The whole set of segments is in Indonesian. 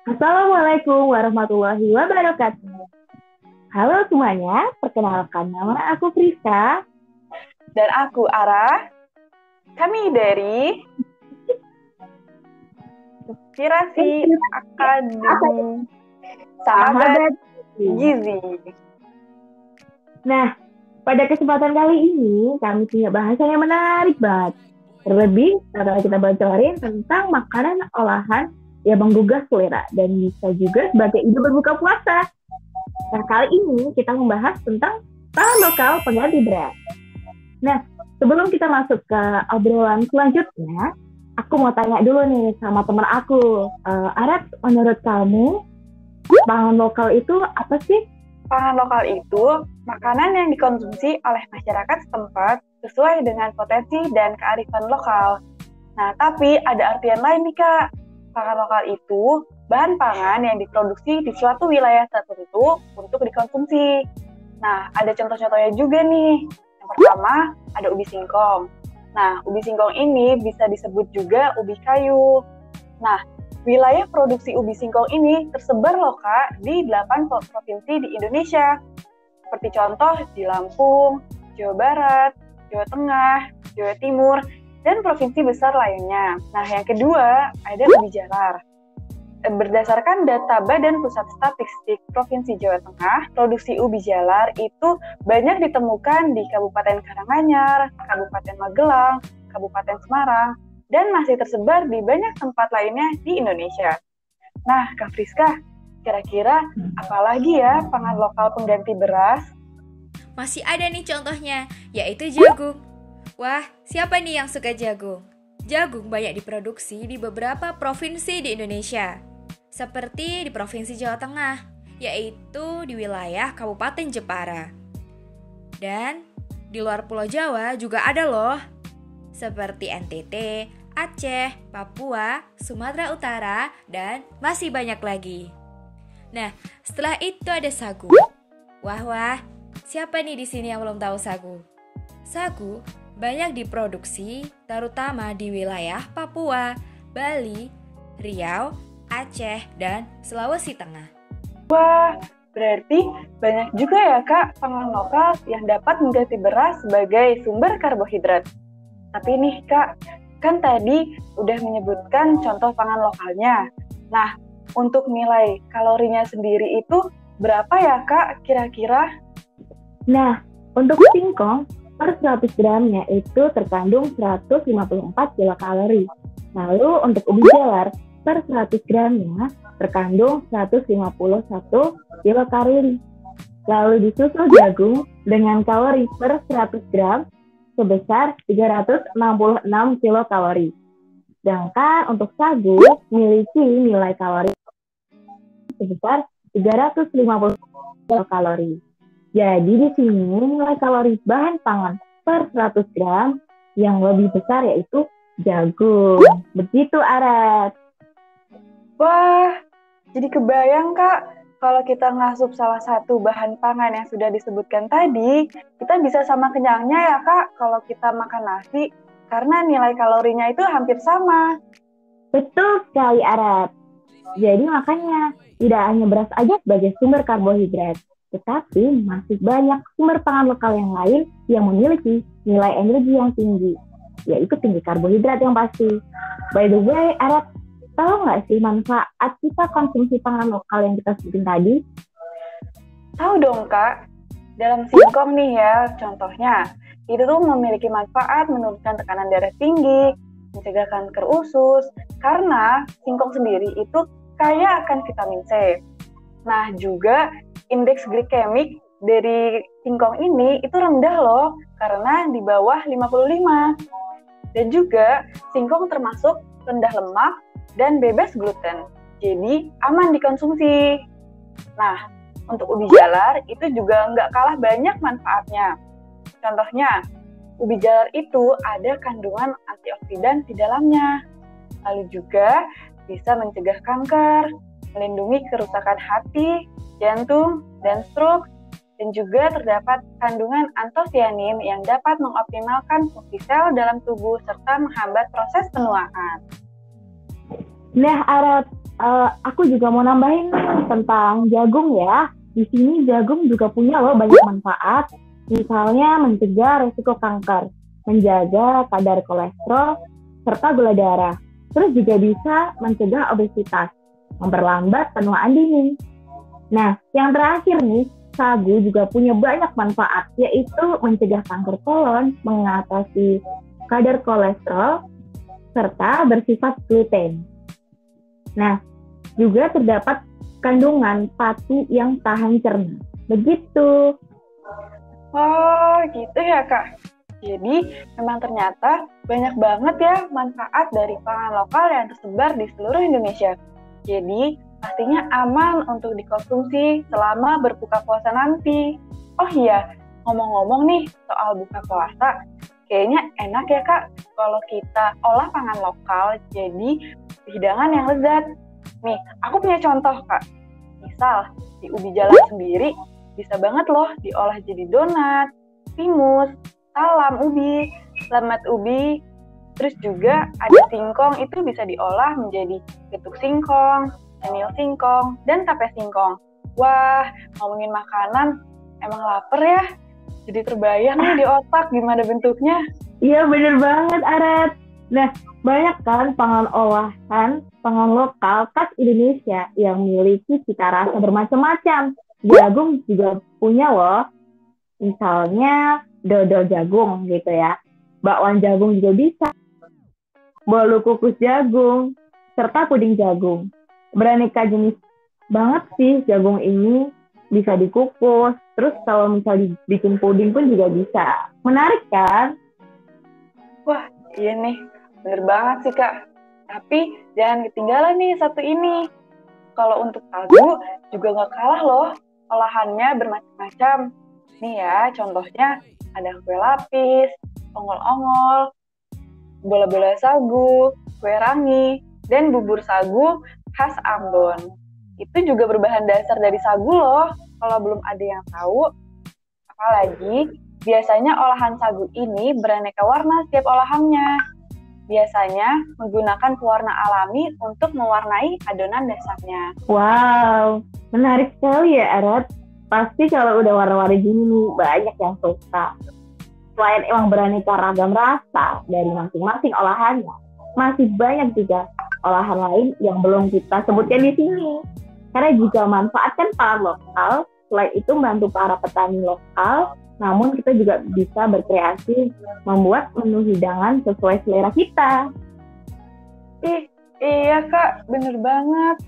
Assalamualaikum warahmatullahi wabarakatuh. Halo semuanya, perkenalkan nama aku Friska. Dan aku Ara. Kami dari Inspirasi Akademi Sahabat Gizi. Nah, pada kesempatan kali ini kami punya bahasan yang menarik banget. Terlebih setelah kita bocorin tentang makanan olahan yang menggugah selera dan bisa juga sebagai ide berbuka puasa. Nah, kali ini kita membahas tentang pangan lokal pengganti beras. Nah, sebelum kita masuk ke obrolan selanjutnya, aku mau tanya dulu nih sama teman aku. Arat, menurut kamu, pangan lokal itu apa sih? Pangan lokal itu makanan yang dikonsumsi oleh masyarakat setempat sesuai dengan potensi dan kearifan lokal. Nah, tapi ada artian lain nih, Kak. Pangan lokal itu bahan pangan yang diproduksi di suatu wilayah tertentu untuk dikonsumsi. Nah, ada contoh-contohnya juga nih. Yang pertama, ada ubi singkong. Nah, ubi singkong ini bisa disebut juga ubi kayu. Nah, wilayah produksi ubi singkong ini tersebar loh, Kak, di 8 provinsi di Indonesia. Seperti contoh di Lampung, Jawa Barat, Jawa Tengah, Jawa Timur, dan provinsi besar lainnya. Nah, yang kedua, ada ubi jalar. Berdasarkan data Badan Pusat Statistik Provinsi Jawa Tengah, produksi ubi jalar itu banyak ditemukan di Kabupaten Karanganyar, Kabupaten Magelang, Kabupaten Semarang, dan masih tersebar di banyak tempat lainnya di Indonesia. Nah, Kak Friska, kira-kira apalagi ya pangan lokal pengganti beras? Masih ada nih contohnya, yaitu jagung. Wah, siapa nih yang suka jagung? Jagung banyak diproduksi di beberapa provinsi di Indonesia, seperti di Provinsi Jawa Tengah, yaitu di wilayah Kabupaten Jepara. Dan di luar Pulau Jawa juga ada loh, seperti NTT, Aceh, Papua, Sumatera Utara, dan masih banyak lagi. Nah, setelah itu ada sagu. Wah, siapa nih di sini yang belum tahu sagu? Sagu banyak diproduksi terutama di wilayah Papua, Bali, Riau, Aceh, dan Sulawesi Tengah. Wah, berarti banyak juga ya, Kak, pangan lokal yang dapat mengganti beras sebagai sumber karbohidrat. Tapi nih, Kak, kan tadi udah menyebutkan contoh pangan lokalnya. Nah, untuk nilai kalorinya sendiri itu berapa ya, Kak, kira-kira? Nah, untuk singkong, per 100 gramnya itu terkandung 154 kilokalori. Lalu untuk ubi jalar, per 100 gramnya terkandung 151 kilokalori. Lalu disusul jagung dengan kalori per 100 gram sebesar 366 kilokalori. Sedangkan untuk sagu memiliki nilai kalori sebesar 350 kilokalori. Jadi di sini nilai kalori bahan pangan per 100 gram yang lebih besar yaitu jagung. Begitu, Arat. Wah, jadi kebayang, Kak, kalau kita ngasup salah satu bahan pangan yang sudah disebutkan tadi, kita bisa sama kenyangnya ya, Kak, kalau kita makan nasi, karena nilai kalorinya itu hampir sama. Betul sekali, Arat. Jadi makanya tidak hanya beras aja sebagai sumber karbohidrat, tetapi masih banyak sumber pangan lokal yang lain yang memiliki nilai energi yang tinggi, yaitu tinggi karbohidrat yang pasti. By the way, Arat, tahu nggak sih manfaat kita konsumsi pangan lokal yang kita sebutin tadi? Tahu dong, Kak. Dalam singkong nih ya, contohnya, itu tuh memiliki manfaat menurunkan tekanan darah tinggi, mencegah kanker usus, karena singkong sendiri itu kaya akan vitamin C. Nah, juga indeks glikemik dari singkong ini itu rendah loh, karena di bawah 55. Dan juga singkong termasuk rendah lemak dan bebas gluten, jadi aman dikonsumsi. Nah, untuk ubi jalar itu juga nggak kalah banyak manfaatnya. Contohnya, ubi jalar itu ada kandungan antioksidan di dalamnya. Lalu juga bisa mencegah kanker, melindungi kerusakan hati, jantung, dan stroke, dan juga terdapat kandungan antosianin yang dapat mengoptimalkan fungsi sel dalam tubuh serta menghambat proses penuaan. Nah, Arat, aku juga mau nambahin tentang jagung ya. Di sini jagung juga punya loh banyak manfaat. Misalnya mencegah resiko kanker, menjaga kadar kolesterol, serta gula darah. Terus juga bisa mencegah obesitas, memperlambat penuaan dini. Nah, yang terakhir nih, sagu juga punya banyak manfaat, yaitu mencegah kanker kolon, mengatasi kadar kolesterol, serta bersifat gluten. Nah, juga terdapat kandungan pati yang tahan cerna. Begitu. Oh, gitu ya, Kak. Jadi, memang ternyata banyak banget ya manfaat dari pangan lokal yang tersebar di seluruh Indonesia. Jadi, pastinya aman untuk dikonsumsi selama berbuka puasa nanti. Oh iya, ngomong-ngomong nih soal buka puasa, kayaknya enak ya Kak kalau kita olah pangan lokal jadi hidangan yang lezat. Nih, aku punya contoh Kak. Misal, di ubi jalan sendiri bisa banget loh diolah jadi donat, timus, salam ubi, lembat ubi, terus juga ada singkong itu bisa diolah menjadi getuk singkong, cenil singkong, dan tape singkong. Wah, ngomongin makanan, emang lapar ya. Jadi terbayang nih di otak gimana bentuknya. Iya, bener banget, Aret. Nah, banyak kan pangan olahan, pangan lokal khas Indonesia yang memiliki cita rasa bermacam-macam. Jagung juga punya loh. Misalnya, dodol jagung gitu ya. Bakwan jagung juga bisa. Bolu kukus jagung, serta puding jagung. Beraneka jenis banget sih jagung ini, bisa dikukus, terus kalau misalnya bikin puding pun juga bisa. Menarik kan? Wah, iya nih, bener banget sih Kak. Tapi jangan ketinggalan nih satu ini. Kalau untuk sagu juga gak kalah loh, olahannya bermacam-macam. Nih ya, contohnya ada kue lapis, ongol-ongol, bola-bola sagu, kue rangi, dan bubur sagu khas Ambon. Itu juga berbahan dasar dari sagu loh, kalau belum ada yang tahu. Apalagi, biasanya olahan sagu ini beraneka warna setiap olahannya. Biasanya menggunakan pewarna alami untuk mewarnai adonan dasarnya. Wow, menarik sekali ya, Aret. Pasti kalau udah warna-warni gini nih, banyak yang suka. Selain emang beraneka ragam rasa dari masing-masing olahannya, masih banyak juga olahan lain yang belum kita sebutkan di sini. Karena juga manfaatkan pangan lokal, selain itu membantu para petani lokal, namun kita juga bisa berkreasi membuat menu hidangan sesuai selera kita. Iya Kak, bener banget.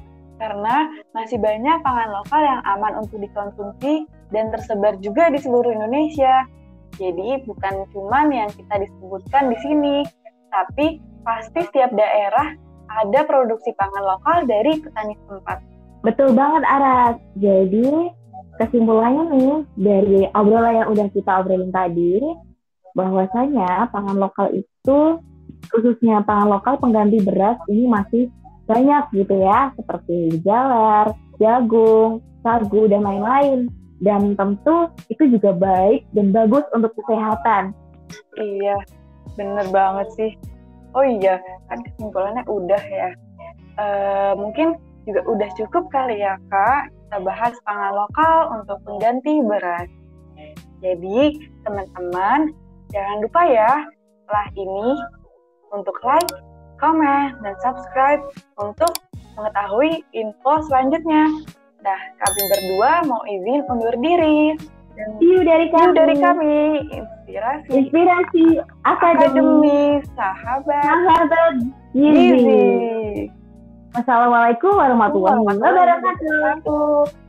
Karena masih banyak pangan lokal yang aman untuk dikonsumsi dan tersebar juga di seluruh Indonesia. Jadi bukan cuma yang kita disebutkan di sini, tapi pasti setiap daerah ada produksi pangan lokal dari petani setempat. Betul banget, Aras. Jadi kesimpulannya nih dari obrolan yang udah kita obrolin tadi, bahwasanya pangan lokal itu, khususnya pangan lokal pengganti beras ini masih banyak gitu ya, seperti jalar, jagung, sagu, dan lain-lain. Dan tentu itu juga baik dan bagus untuk kesehatan. Iya, bener banget sih. Oh iya, kan kesimpulannya udah ya. Mungkin juga udah cukup kali ya Kak, kita bahas pangan lokal untuk pengganti beras. Jadi, teman-teman, jangan lupa ya, setelah ini untuk like, komen, dan subscribe untuk mengetahui info selanjutnya. Nah, kami berdua mau izin undur diri. See you dari kami. Inspirasi Akademi Sahabat Gizi. Wassalamualaikum warahmatullahi wabarakatuh.